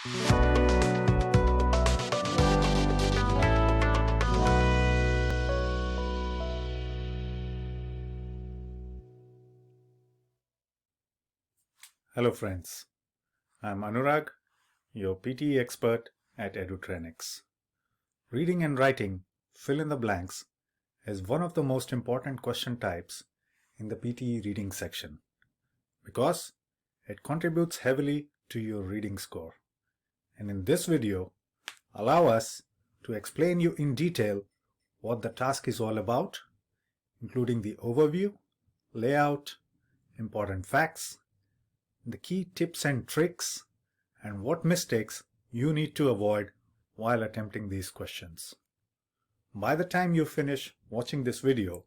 Hello friends, I'm Anurag, your PTE expert at Edutrainex. Reading and writing, fill in the blanks, is one of the most important question types in the PTE reading section because it contributes heavily to your reading score. And in this video, allow us to explain you in detail what the task is all about, including the overview, layout, important facts, the key tips and tricks, and what mistakes you need to avoid while attempting these questions. By the time you finish watching this video,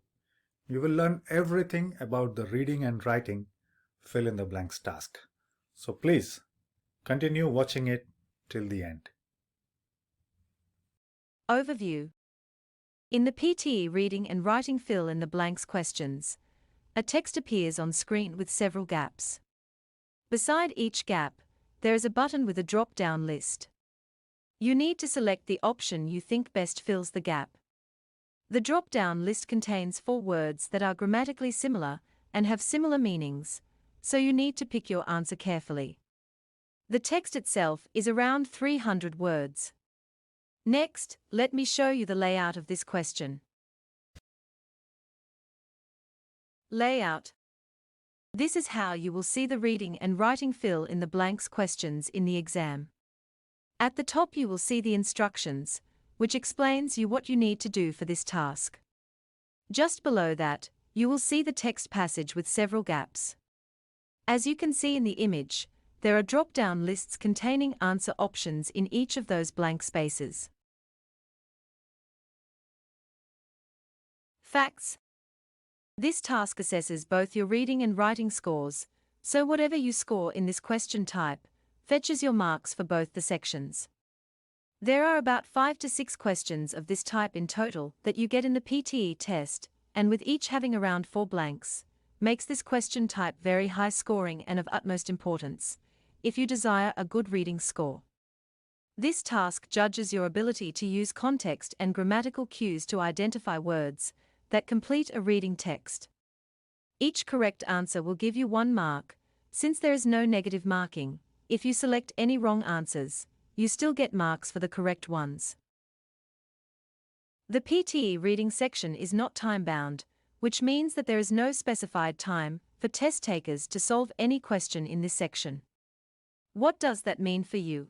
you will learn everything about the reading and writing fill in the blanks task. So please continue watching it till the end. Overview. In the PTE reading and writing fill in the blanks questions, a text appears on screen with several gaps. Beside each gap, there is a button with a drop-down list. You need to select the option you think best fills the gap. The drop-down list contains 4 words that are grammatically similar and have similar meanings, so you need to pick your answer carefully. The text itself is around 300 words. Next, let me show you the layout of this question. Layout. This is how you will see the reading and writing fill in the blanks questions in the exam. At the top you will see the instructions, which explains you what you need to do for this task. Just below that, you will see the text passage with several gaps. As you can see in the image, there are drop-down lists containing answer options in each of those blank spaces. Facts. This task assesses both your reading and writing scores, so whatever you score in this question type fetches your marks for both the sections. There are about 5 to 6 questions of this type in total that you get in the PTE test, and with each having around 4 blanks, makes this question type very high scoring and of utmost importance if you desire a good reading score. This task judges your ability to use context and grammatical cues to identify words that complete a reading text. Each correct answer will give you 1 mark. Since there is no negative marking, if you select any wrong answers, you still get marks for the correct ones. The PTE reading section is not time-bound, which means that there is no specified time for test takers to solve any question in this section. What does that mean for you?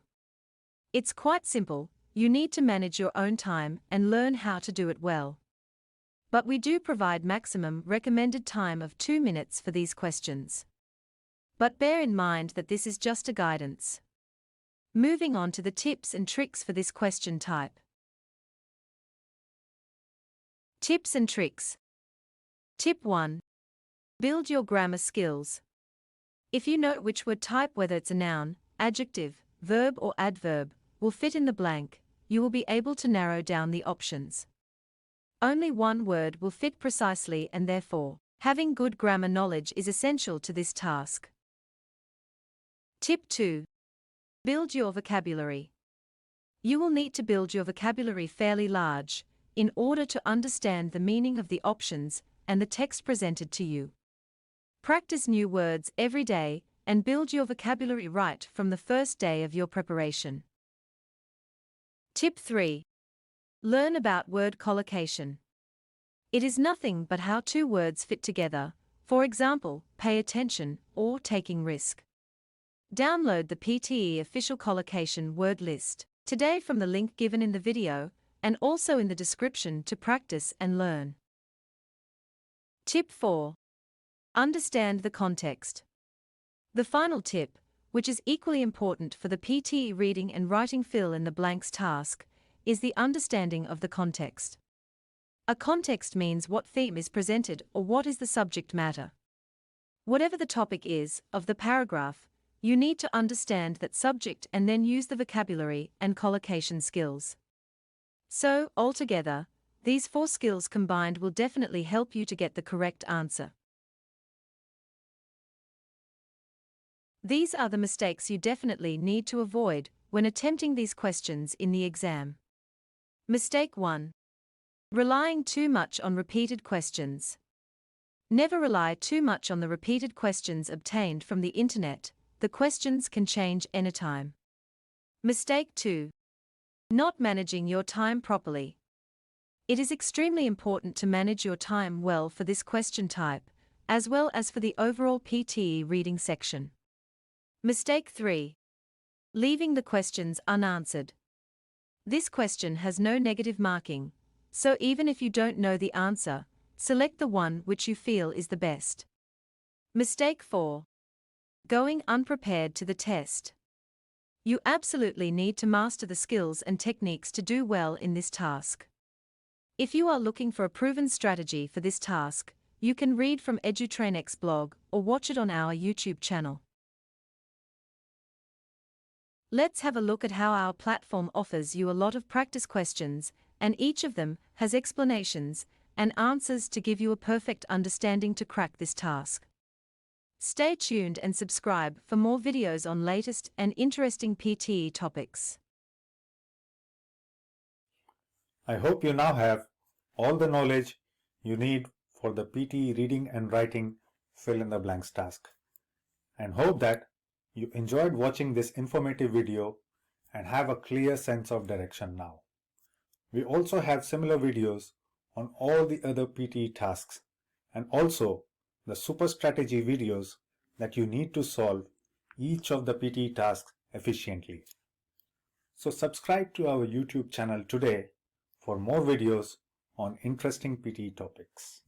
It's quite simple. You need to manage your own time and learn how to do it well. But we do provide maximum recommended time of 2 minutes for these questions. But bear in mind that this is just a guidance. Moving on to the tips and tricks for this question type. Tips and tricks. Tip 1. Build your grammar skills. If you know which word type, whether it's a noun, adjective, verb or adverb, will fit in the blank, you will be able to narrow down the options. Only one word will fit precisely, and therefore, having good grammar knowledge is essential to this task. Tip 2. Build your vocabulary. You will need to build your vocabulary fairly large in order to understand the meaning of the options and the text presented to you. Practice new words every day and build your vocabulary right from the first day of your preparation. Tip 3. Learn about word collocation. It is nothing but how 2 words fit together, for example, pay attention or taking risk. Download the PTE official collocation word list today from the link given in the video and also in the description to practice and learn. Tip 4. Understand the context. The final tip, which is equally important for the PTE reading and writing fill in the blanks task, is the understanding of the context. A context means what theme is presented or what is the subject matter. Whatever the topic is of the paragraph, you need to understand that subject and then use the vocabulary and collocation skills. So, altogether, these 4 skills combined will definitely help you to get the correct answer. These are the mistakes you definitely need to avoid when attempting these questions in the exam. Mistake 1. Relying too much on repeated questions. Never rely too much on the repeated questions obtained from the internet. The questions can change anytime. Mistake 2. Not managing your time properly. It is extremely important to manage your time well for this question type, as well as for the overall PTE reading section. Mistake 3. Leaving the questions unanswered. This question has no negative marking, so even if you don't know the answer, select the one which you feel is the best. Mistake 4. Going unprepared to the test. You absolutely need to master the skills and techniques to do well in this task. If you are looking for a proven strategy for this task, you can read from Edutrainex blog or watch it on our YouTube channel. Let's have a look at how our platform offers you a lot of practice questions, and each of them has explanations and answers to give you a perfect understanding to crack this task. Stay tuned and subscribe for more videos on latest and interesting PTE topics. I hope you now have all the knowledge you need for the PTE reading and writing fill in the blanks task, and hope that you enjoyed watching this informative video and have a clear sense of direction now. We also have similar videos on all the other PTE tasks and also the super strategy videos that you need to solve each of the PTE tasks efficiently. So subscribe to our YouTube channel today for more videos on interesting PTE topics.